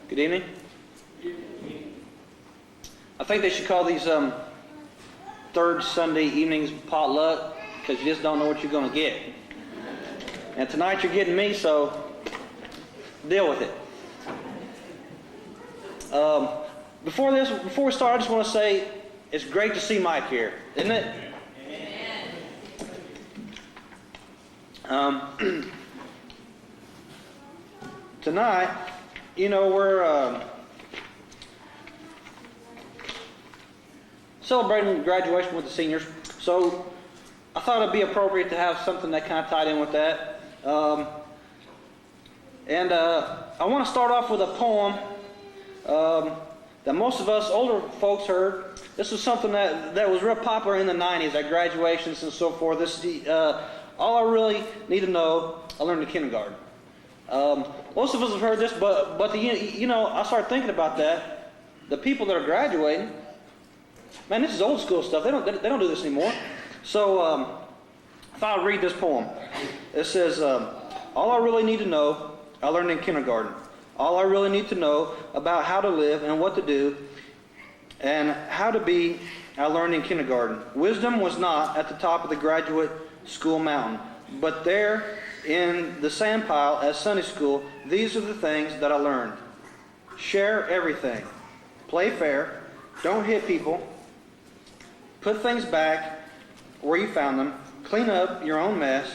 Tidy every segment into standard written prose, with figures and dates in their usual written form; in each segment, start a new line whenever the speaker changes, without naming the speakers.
Good evening. I think they should call these third Sunday evenings potluck, because you just don't know what you're going to get. And tonight you're getting me, so deal with it. Before we start, I just want to say it's great to see Mike here, isn't it? Tonight, you know, we're celebrating graduation with the seniors, so I thought it'd be appropriate to have something that kind of tied in with that. And I want to start off with a poem that most of us older folks heard. This was something that was real popular in the 90s at graduations and so forth. This is All I Really Need to Know, I Learned in Kindergarten. Most of us have heard this, but I started thinking about that. The people that are graduating, man, this is old school stuff. They don't do this anymore. So I thought I'd read this poem. It says, all I really need to know, I learned in kindergarten. All I really need to know about how to live and what to do and how to be, I learned in kindergarten. Wisdom was not at the top of the graduate school mountain, but there in the sandpile at Sunday school, these are the things that I learned. Share everything. Play fair. Don't hit people. Put things back where you found them. Clean up your own mess.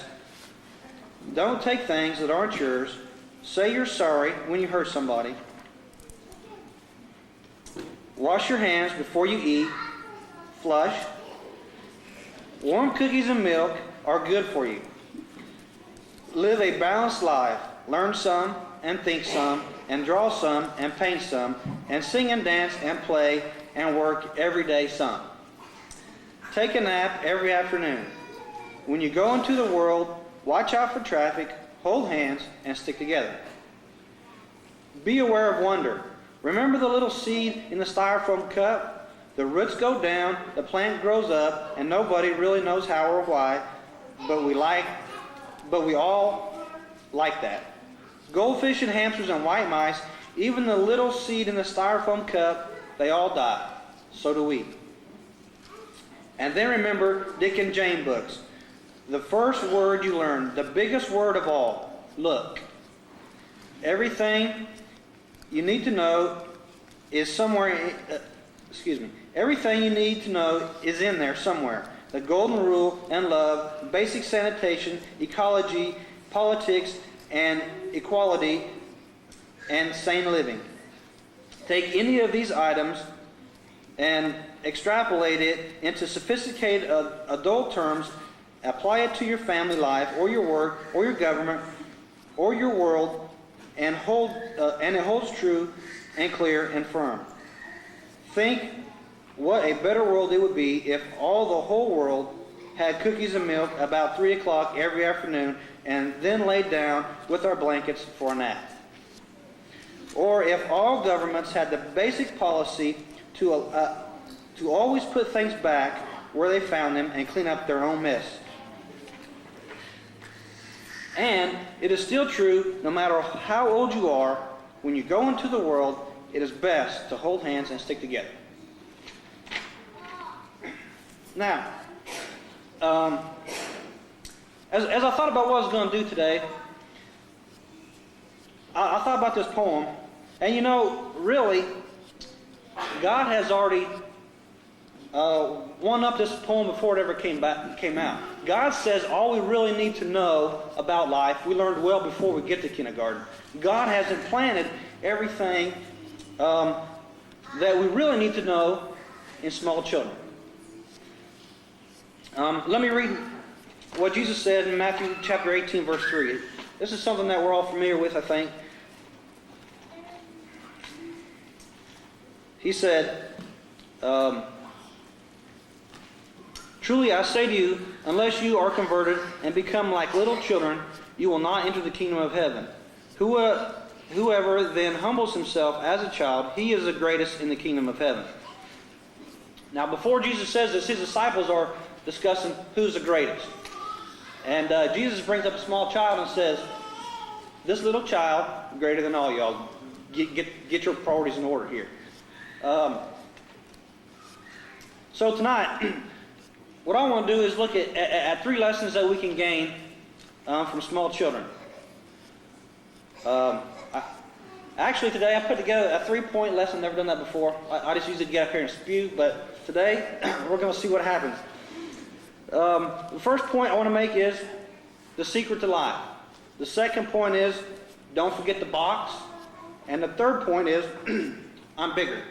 Don't take things that aren't yours. Say you're sorry when you hurt somebody. Wash your hands before you eat. Flush. Warm cookies and milk are good for you. Live a balanced life. Learn some and think some and draw some and paint some and sing and dance and play and work every day some. Take a nap every afternoon. When you go into the world, watch out for traffic, hold hands, and stick together. Be aware of wonder. Remember the little seed in the styrofoam cup? The roots go down, the plant grows up, and nobody really knows how or why, but we all like that. Goldfish and hamsters and white mice, even the little seed in the styrofoam cup, they all die. So do we. And then remember Dick and Jane books. The first word you learn, the biggest word of all, look. Everything you need to know is somewhere, everything you need to know is in there somewhere. The golden rule and love, basic sanitation, ecology, politics, and equality, and sane living. Take any of these items and extrapolate it into sophisticated adult terms. Apply it to your family life, or your work, or your government, or your world, and it holds true and clear and firm. Think what a better world it would be if the whole world had cookies and milk about 3 o'clock every afternoon and then laid down with our blankets for a nap. Or if all governments had the basic policy to always put things back where they found them and clean up their own mess. And it is still true, no matter how old you are, when you go into the world, it is best to hold hands and stick together. Now, as I thought about what I was going to do today, I thought about this poem, and really, God has already one up this poem before it ever came out. God says all we really need to know about life, we learned well before we get to kindergarten. God has implanted everything that we really need to know in small children. Let me read what Jesus said in Matthew chapter 18, verse 3. This is something that we're all familiar with, I think. He said, truly I say to you, unless you are converted and become like little children, you will not enter the kingdom of heaven. Whoever then humbles himself as a child, he is the greatest in the kingdom of heaven. Now, before Jesus says this, his disciples are discussing who's the greatest. And Jesus brings up a small child and says, this little child, greater than all y'all. get your priorities in order here. So tonight, what I want to do is look at 3 lessons that we can gain from small children. Actually, today I put together a 3-point lesson. Never done that before. I just usually get up here and spew, but today we're going to see what happens. The first point I want to make is the secret to life. The second point is don't forget the box. And the third point is I'm bigger.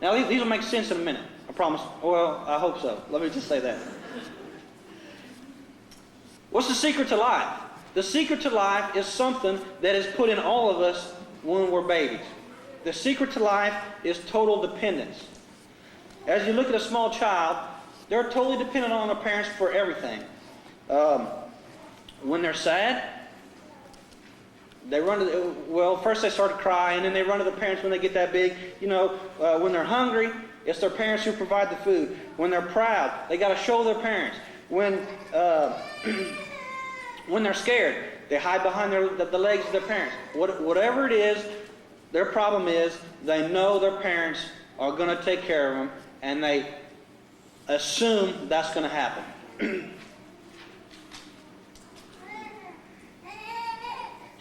Now, these will make sense in a minute. I promise. Well, I hope so. Let me just say that. What's the secret to life? The secret to life is something that is put in all of us when we're babies. The secret to life is total dependence. As you look at a small child, they're totally dependent on their parents for everything. When they're sad, they run to first they start to cry, and then they run to their parents when they get that big. When they're hungry, it's their parents who provide the food. When they're proud, they got to show their parents. When they're scared, they hide behind the legs of their parents. Whatever it is, their problem is they know their parents are going to take care of them, and they assume that's going to happen.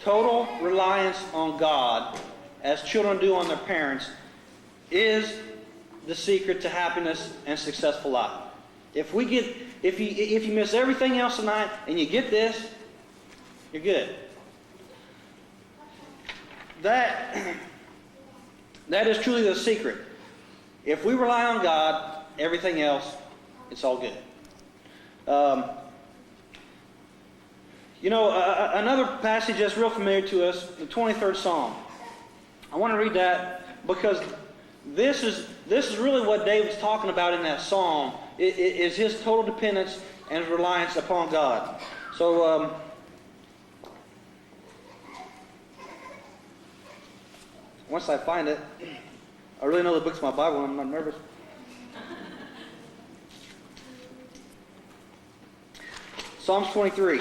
Total reliance on God, as children do on their parents, is the secret to happiness and successful life. If you miss everything else tonight and you get this, you're good. That is truly the secret. If we rely on God, everything else, it's all good. Another passage that's real familiar to us, the 23rd Psalm. I want to read that because this is really what David's talking about in that psalm. It is his total dependence and his reliance upon God. So, once I find it, I really know the book's my Bible and I'm not nervous. Psalms 23.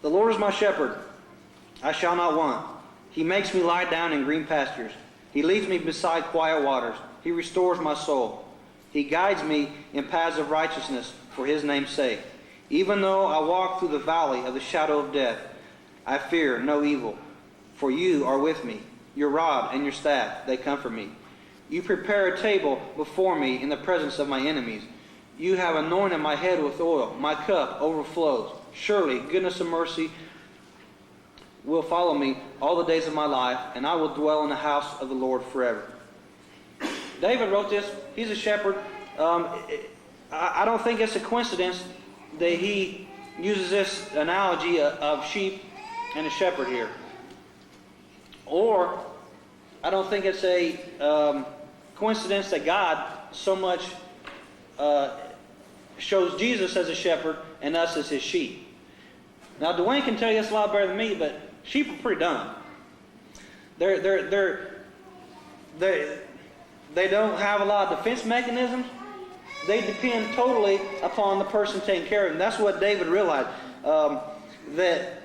The Lord is my shepherd, I shall not want. He makes me lie down in green pastures. He leads me beside quiet waters. He restores my soul. He guides me in paths of righteousness for His name's sake. Even though I walk through the valley of the shadow of death, I fear no evil, for You are with me. Your rod and your staff, they comfort me. You prepare a table before me in the presence of my enemies. You have anointed my head with oil. My cup overflows. Surely goodness and mercy will follow me all the days of my life, and I will dwell in the house of the Lord forever. David wrote this. He's a shepherd. I don't think it's a coincidence that he uses this analogy of sheep and a shepherd here. Or I don't think it's a coincidence that God so much shows Jesus as a shepherd and us as His sheep. Now, Dwayne can tell you this a lot better than me, but sheep are pretty dumb. They don't have a lot of defense mechanisms. They depend totally upon the person taking care of them. That's what David realized. That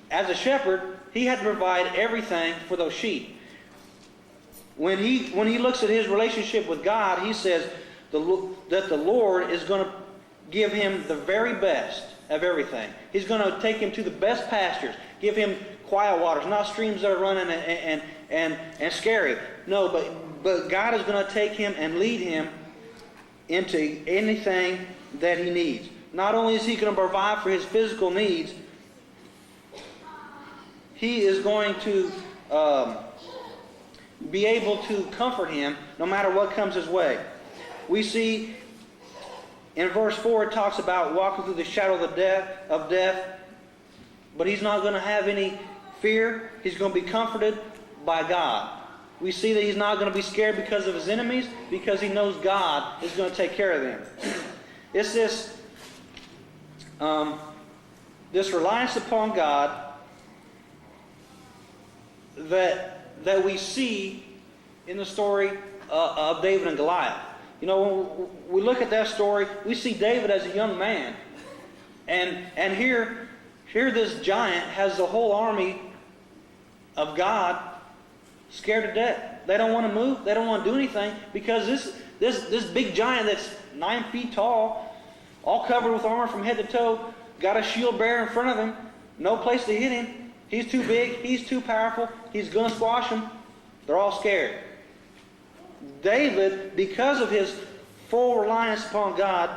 as a shepherd, he had to provide everything for those sheep. When he looks at his relationship with God, he says that the Lord is going to give him the very best of everything. He's going to take him to the best pastures, give him quiet waters, not streams that are running and scary. No, but God is going to take him and lead him into anything that he needs. Not only is He going to provide for his physical needs, He is going to be able to comfort him no matter what comes his way. We see in verse 4 it talks about walking through the shadow of death, but he's not going to have any fear. He's going to be comforted by God. We see that he's not going to be scared because of his enemies, because he knows God is going to take care of them. It's this reliance upon God that we see in the story of David and Goliath. When we look at that story, we see David as a young man. And here this giant has the whole army of God scared to death. They don't want to move. They don't want to do anything because this big giant that's 9 feet tall, all covered with armor from head to toe, got a shield bearer in front of him, no place to hit him. He's too big. He's too powerful. He's going to squash him. They're all scared. David, because of his full reliance upon God,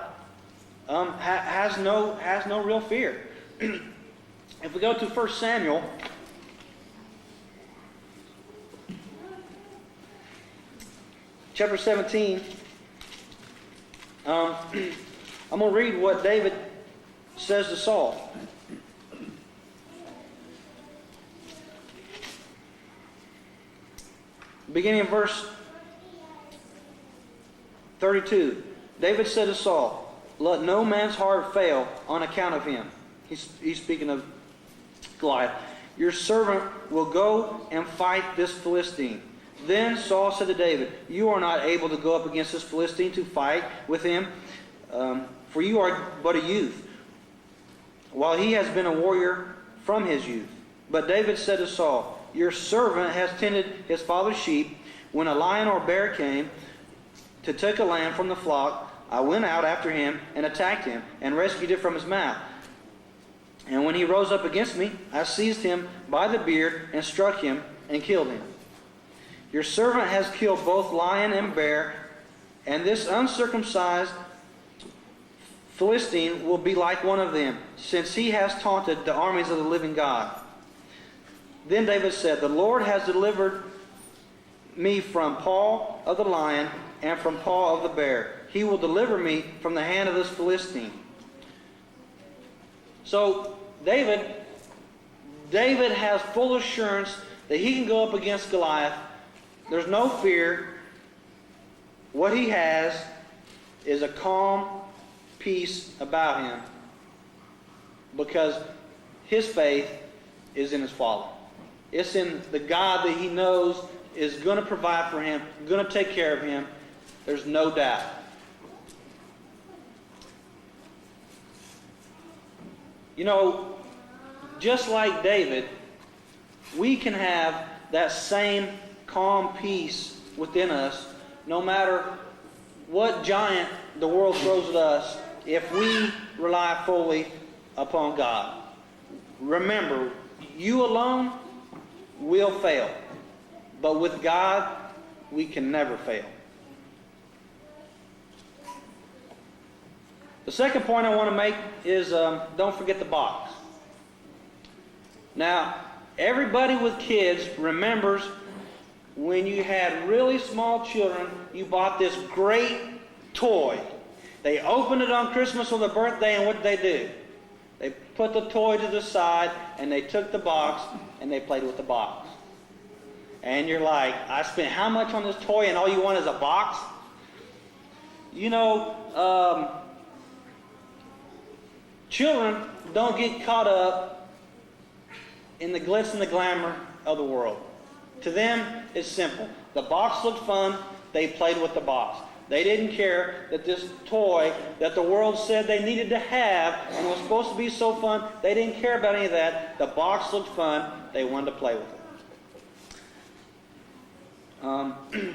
has no real fear. If we go to 1 Samuel, chapter 17, I'm going to read what David says to Saul. Beginning in verse 32, David said to Saul, "Let no man's heart fail on account of him." He's speaking of Goliath. "Your servant will go and fight this Philistine." Then Saul said to David, "You are not able to go up against this Philistine to fight with him, for you are but a youth, while he has been a warrior from his youth." But David said to Saul, "Your servant has tended his father's sheep. When a lion or bear came to take a lamb from the flock, I went out after him and attacked him and rescued it from his mouth. And when he rose up against me, I seized him by the beard and struck him and killed him. Your servant has killed both lion and bear, and this uncircumcised Philistine will be like one of them, since he has taunted the armies of the living God." Then David said, "The Lord has delivered me from paw of the lion and from paw of the bear. He will deliver me from the hand of this Philistine." So David has full assurance that he can go up against Goliath. There's no fear. What he has is a calm peace about him because his faith is in his Father. It's in the God that he knows is going to provide for him, going to take care of him. There's no doubt. You know, just like David, we can have that same calm peace within us no matter what giant the world throws at us if we rely fully upon God. Remember, you alone will fail, but with God, we can never fail. The second point I want to make is don't forget the box. Now, everybody with kids remembers when you had really small children, you bought this great toy. They opened it on Christmas or their birthday, and what did they do? They put the toy to the side, and they took the box, and they played with the box. And you're like, I spent how much on this toy, and all you want is a box? You know, children don't get caught up in the glitz and the glamour of the world. To them, it's simple. The box looked fun, they played with the box. They didn't care that this toy that the world said they needed to have and was supposed to be so fun, they didn't care about any of that. The box looked fun, they wanted to play with it.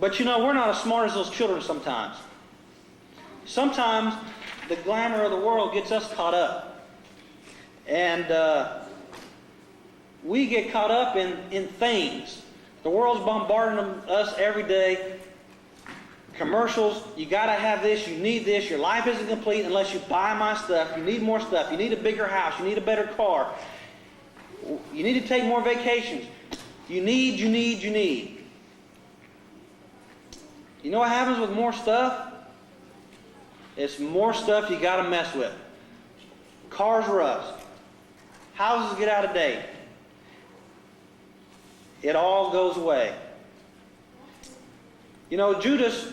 But you know, we're not as smart as those children sometimes. Sometimes the glamour of the world gets us caught up. And we get caught up in things. The world's bombarding us every day. Commercials, you got to have this, you need this, your life isn't complete unless you buy my stuff, you need more stuff, you need a bigger house, you need a better car, you need to take more vacations. You need. You know what happens with more stuff? It's more stuff you got to mess with. Cars rust. Houses get out of date. It all goes away. You know, Judas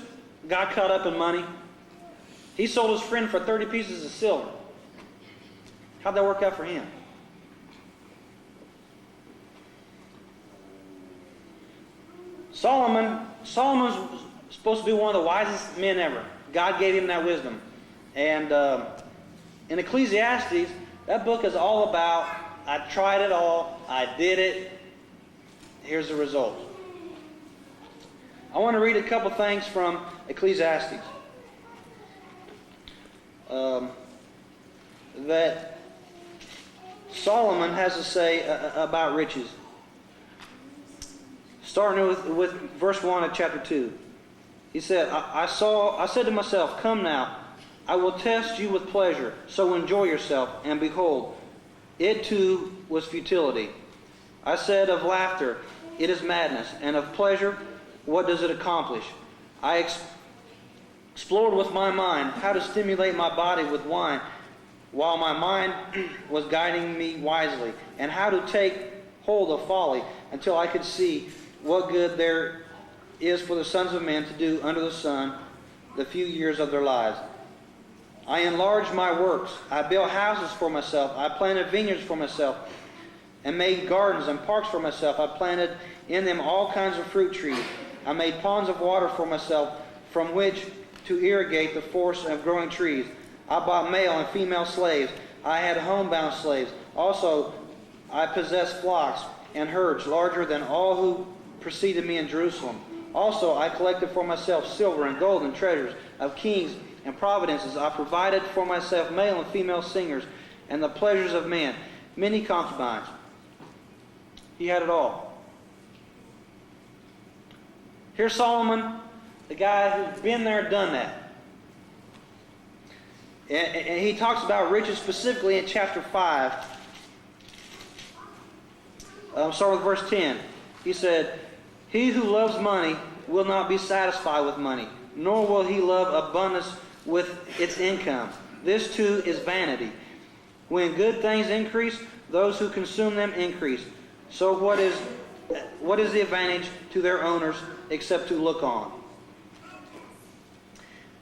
got caught up in money. He sold his friend for 30 pieces of silver. How'd that work out for him? Solomon's supposed to be one of the wisest men ever. God gave him that wisdom. And in Ecclesiastes, that book is all about, I tried it all, I did it, here's the result. I want to read a couple things from Ecclesiastes that Solomon has to say about riches. Starting with verse 1 of chapter 2. He said, I said to myself, come now, I will test you with pleasure, so enjoy yourself. And behold, it too was futility. I said of laughter, it is madness, and of pleasure, what does it accomplish? I explored with my mind how to stimulate my body with wine, while my mind was guiding me wisely, and how to take hold of folly, until I could see what good there is for the sons of men to do under the sun the few years of their lives. I enlarged my works. I built houses for myself. I planted vineyards for myself, and made gardens and parks for myself. I planted in them all kinds of fruit trees. I made ponds of water for myself, from which to irrigate the forest of growing trees. I bought male and female slaves. I had homebound slaves. Also, I possessed flocks and herds larger than all who preceded me in Jerusalem. Also, I collected for myself silver and gold and treasures of kings and providences. I provided for myself male and female singers and the pleasures of men, many concubines. He had it all. Here's Solomon, the guy who's been there, done that. And he talks about riches specifically in chapter 5. Start with verse 10. He said, he who loves money will not be satisfied with money, nor will he love abundance with its income. This too is vanity. When good things increase, those who consume them increase. So what is the advantage to their owners except to look on?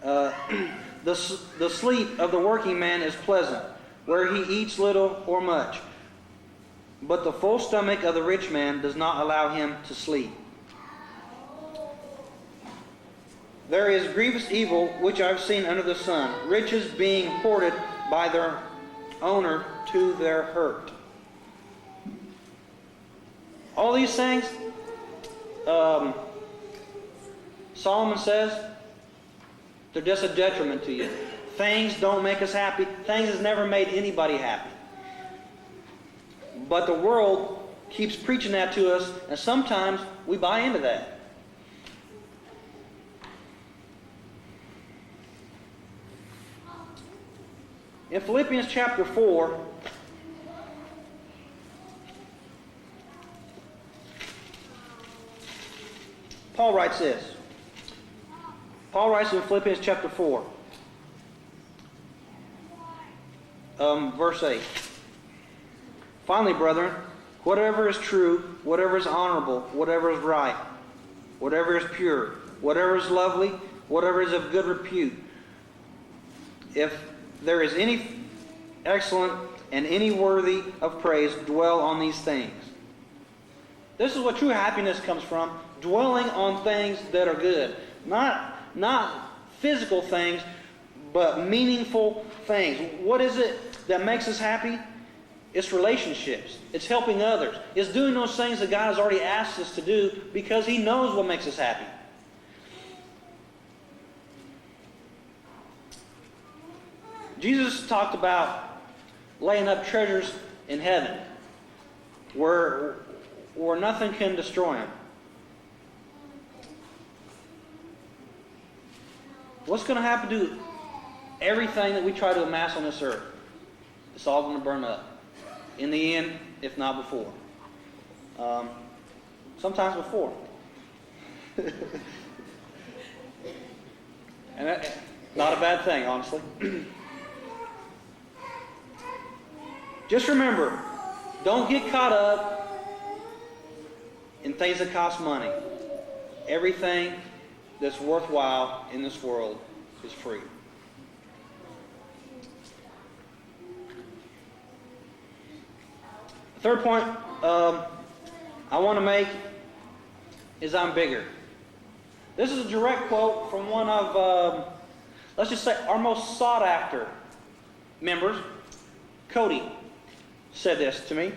The sleep of the working man is pleasant, where he eats little or much. But the full stomach of the rich man does not allow him to sleep. There is grievous evil which I have seen under the sun, riches being hoarded by their owner to their hurt. All these things, Solomon says, they're just a detriment to you. Things don't make us happy. Things has never made anybody happy. But the world keeps preaching that to us, and sometimes we buy into that. In Philippians chapter 4, Paul writes this. Paul writes in Philippians chapter 4, verse 8. Finally, brethren, whatever is true, whatever is honorable, whatever is right, whatever is pure, whatever is lovely, whatever is of good repute, if there is any excellent and any worthy of praise, dwell on these things. This is what true happiness comes from, dwelling on things that are good. Not physical things, but meaningful things. What is it that makes us happy? It's relationships. It's helping others. It's doing those things that God has already asked us to do because He knows what makes us happy. Jesus talked about laying up treasures in heaven where nothing can destroy them. What's going to happen to everything that we try to amass on this earth? It's all going to burn up. In the end, if not before. Sometimes before. And that's not a bad thing, honestly. Just remember, don't get caught up in things that cost money. Everything that's worthwhile in this world is free. The third point I want to make is I'm bigger. This is a direct quote from one of, let's just say, our most sought after members, Cody, said this to me.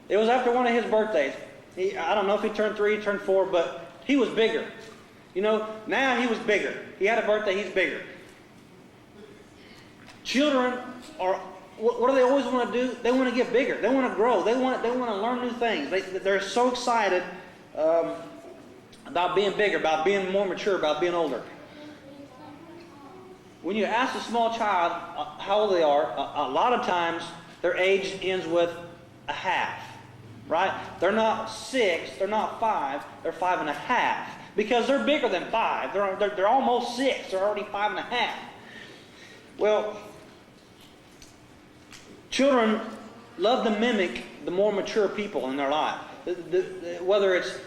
It was after one of his birthdays. I don't know if he turned 3, he turned 4, but he was bigger. You know, now he was bigger. He had a birthday, he's bigger. Children are, what do they always want to do? They want to get bigger. They want to grow. They want to learn new things. They're so excited about being bigger, about being more mature, about being older. When you ask a small child how old they are, a lot of times their age ends with a half, right? They're not 6, they're not 5, they're 5.5. Because they're bigger than 5. They're almost 6. They're already 5.5. Well, children love to mimic the more mature people in their life. Whether it's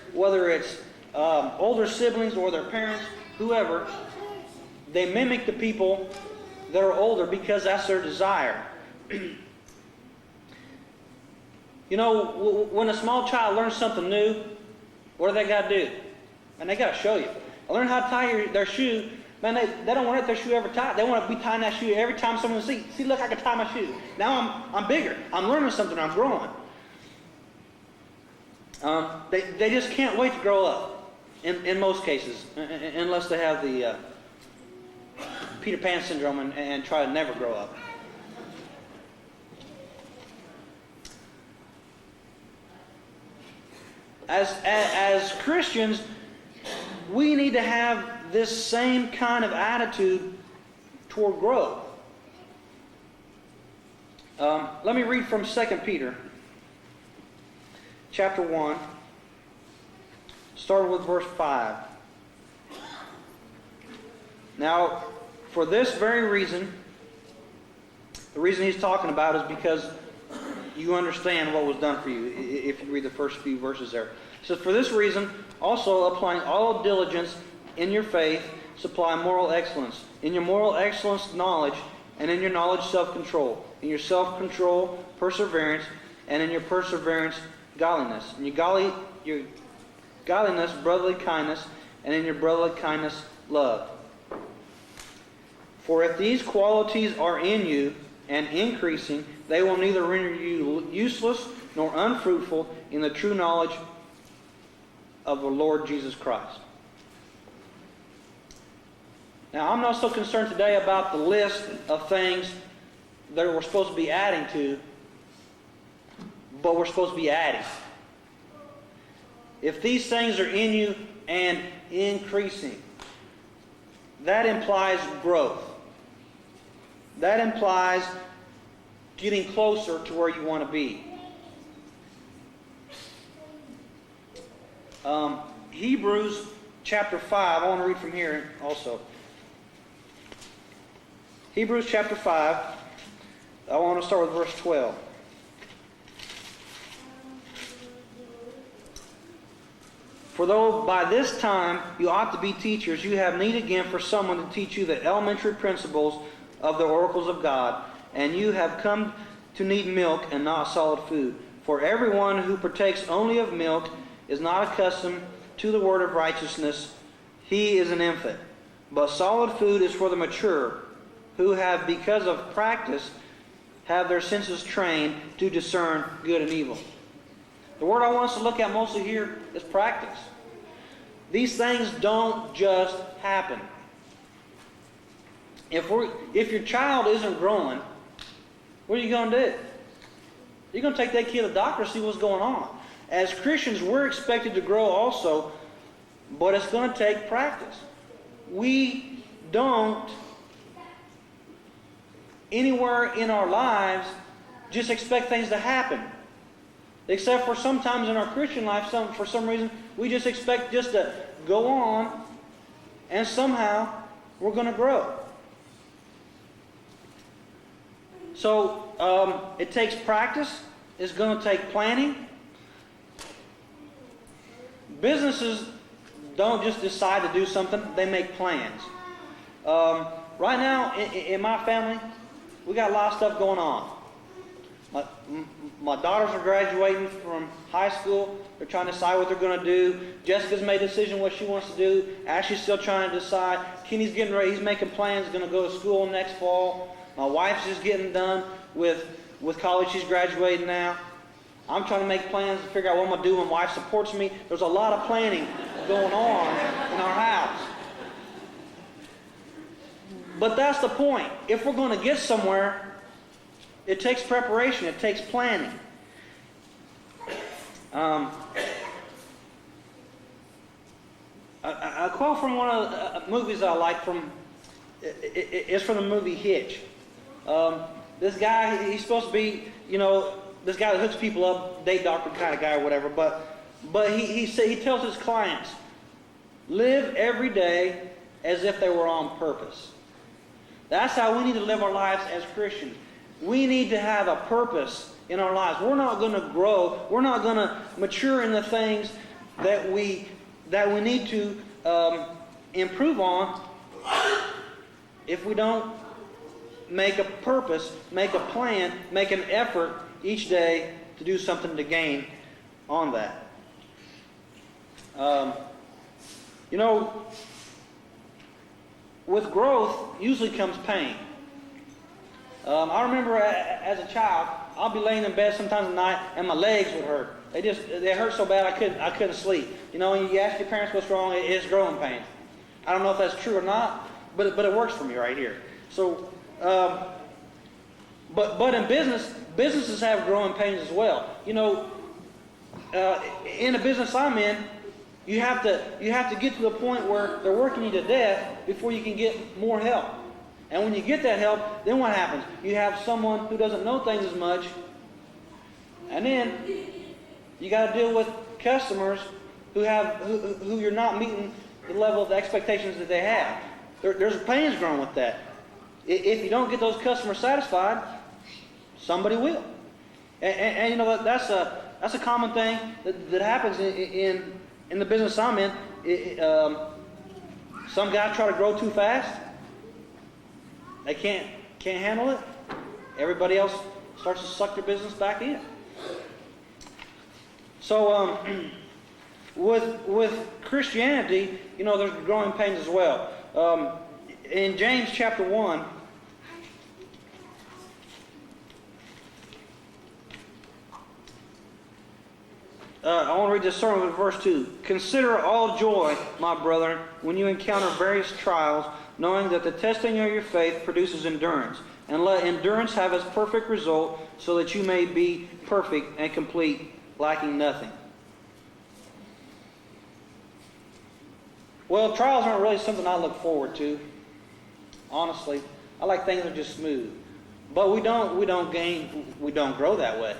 older siblings or their parents, whoever, they mimic the people that are older because that's their desire. You know, when a small child learns something new, what do they got to do? And they got to show you. Learn how to tie their shoe. Man, they don't want their shoe ever tied. They want to be tying that shoe every time someone sees. See, look, I can tie my shoe. Now I'm bigger. I'm learning something. I'm growing. They just can't wait to grow up. In most cases, unless they have the Peter Pan syndrome and try to never grow up. As Christians, we need to have this same kind of attitude toward growth. Let me read from 2 Peter chapter 1, starting with verse 5. Now, for this very reason, the reason he's talking about is because you understand what was done for you, if you read the first few verses there. It says, for this reason, also applying all diligence in your faith, supply moral excellence. In your moral excellence, knowledge, and in your knowledge, self-control. In your self-control, perseverance, and in your perseverance, godliness. In your godliness, brotherly kindness, and in your brotherly kindness, love. For if these qualities are in you and increasing, they will neither render you useless nor unfruitful in the true knowledge of the Lord Jesus Christ. Now, I'm not so concerned today about the list of things that we're supposed to be adding to, but we're supposed to be adding. If these things are in you and increasing, that implies growth. That implies getting closer to where you want to be. Hebrews chapter 5, I want to read from here also. Hebrews chapter 5, I want to start with verse 12. For though by this time you ought to be teachers, you have need again for someone to teach you the elementary principles of the oracles of God, and you have come to need milk and not solid food. For everyone who partakes only of milk is not accustomed to the word of righteousness. He is an infant. But solid food is for the mature, who have, because of practice, have their senses trained to discern good and evil. The word I want us to look at mostly here is practice. These things don't just happen. If your child isn't growing, what are you going to do? You're going to take that kid to the doctor to see what's going on. As Christians, we're expected to grow also, but it's going to take practice. We don't, anywhere in our lives, just expect things to happen. Except for sometimes in our Christian life, for some reason, we just expect just to go on, and somehow we're going to grow. So it takes practice. It's going to take planning. Businesses don't just decide to do something. They make plans. Right now, in my family, we got a lot of stuff going on. My daughters are graduating from high school. They're trying to decide what they're going to do. Jessica's made a decision what she wants to do. Ashley's still trying to decide. Kenny's getting ready. He's making plans. He's going to go to school next fall. My wife's just getting done with college. She's graduating now. I'm trying to make plans to figure out what I'm going to do when my wife supports me. There's a lot of planning going on in our house. But that's the point. If we're going to get somewhere, it takes preparation. It takes planning. A quote from one of the movies I like is from the movie Hitch. This guy, he's supposed to be, this guy that hooks people up, date doctor kind of guy or whatever. But he tells his clients, live every day as if they were on purpose. That's how we need to live our lives as Christians. We need to have a purpose in our lives. We're not going to grow. We're not going to mature in the things that we need to improve on if we don't make a purpose, make a plan, make an effort each day to do something to gain on that. With growth usually comes pain. I remember as a child, I'll be laying in bed sometimes at night and my legs would hurt. They hurt so bad I couldn't sleep. When you ask your parents what's wrong, it's growing pains. I don't know if that's true or not, but it works for me right here. So, but in businesses have growing pains as well. In the business I'm in, you have to get to the point where they're working you to death before you can get more help. And when you get that help, then what happens? You have someone who doesn't know things as much, and then you got to deal with customers who you're not meeting the level of the expectations that they have. There's pains growing with that. If you don't get those customers satisfied, somebody will. And that's a common thing that happens in the business I'm in. Some guys try to grow too fast. They can't handle it. Everybody else starts to suck their business back in. So with Christianity, there's growing pains as well. In James chapter 1, I want to read this sermon with verse 2. Consider all joy, my brethren, when you encounter various trials, knowing that the testing of your faith produces endurance. And let endurance have its perfect result, so that you may be perfect and complete, lacking nothing. Well, trials aren't really something I look forward to. Honestly, I like things that are just smooth. But we don't grow that way.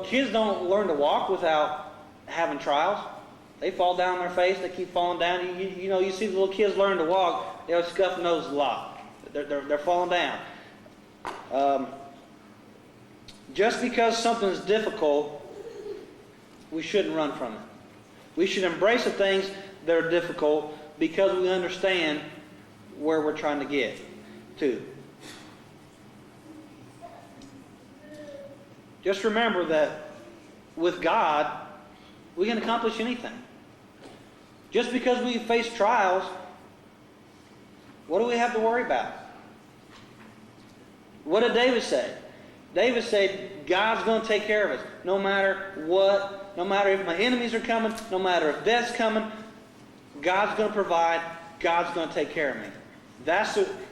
Kids don't learn to walk without having trials. They fall down on their face. They keep falling down. You see the little kids learn to walk. They'll scuff nose a lot. They're falling down. Just because something's difficult, we shouldn't run from it. We should embrace the things that are difficult because we understand where we're trying to get to. Just remember that with God, we can accomplish anything. Just because we face trials, what do we have to worry about? What did David say? David said, God's going to take care of us no matter what, no matter if my enemies are coming, no matter if death's coming, God's going to provide, God's going to take care of me.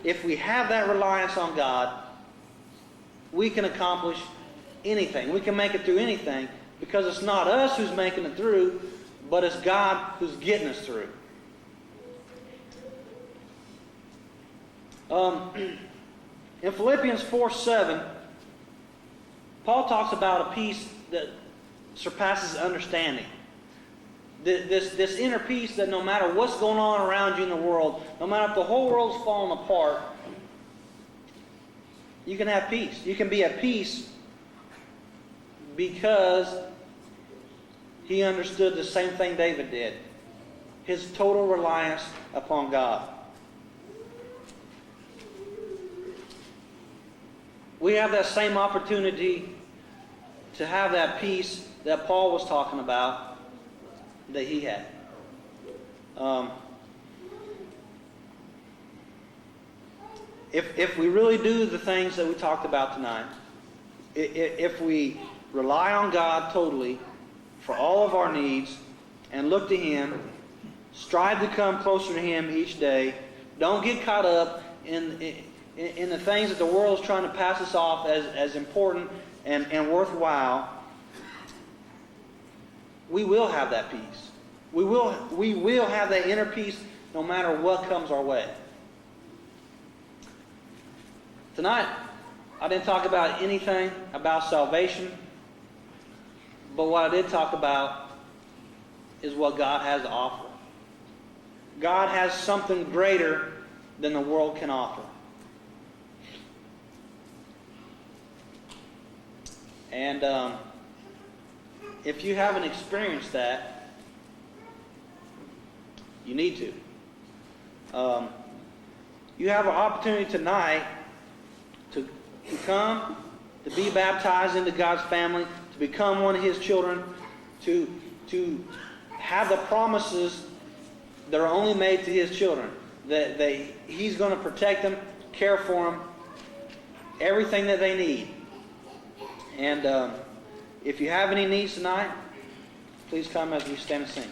If we have that reliance on God, we can accomplish anything. We can make it through anything because it's not us who's making it through, but it's God who's getting us through. In Philippians 4:7, Paul talks about a peace that surpasses understanding. This inner peace that no matter what's going on around you in the world, no matter if the whole world's falling apart, you can have peace. You can be at peace because he understood the same thing David did. His total reliance upon God. we have that same opportunity to have that peace that Paul was talking about that he had. If we really do the things that we talked about tonight, if we rely on God totally for all of our needs and look to Him, strive to come closer to Him each day, don't get caught up in the things that the world is trying to pass us off as important and worthwhile, we will have that peace. We will have that inner peace no matter what comes our way. Tonight, I didn't talk about anything about salvation, but what I did talk about is what God has to offer. God has something greater than the world can offer. And if you haven't experienced that, you need to. You have an opportunity tonight to come, to be baptized into God's family, to become one of His children, to have the promises that are only made to His children. That He's going to protect them, care for them, everything that they need. And if you have any needs tonight, please come as we stand and sing.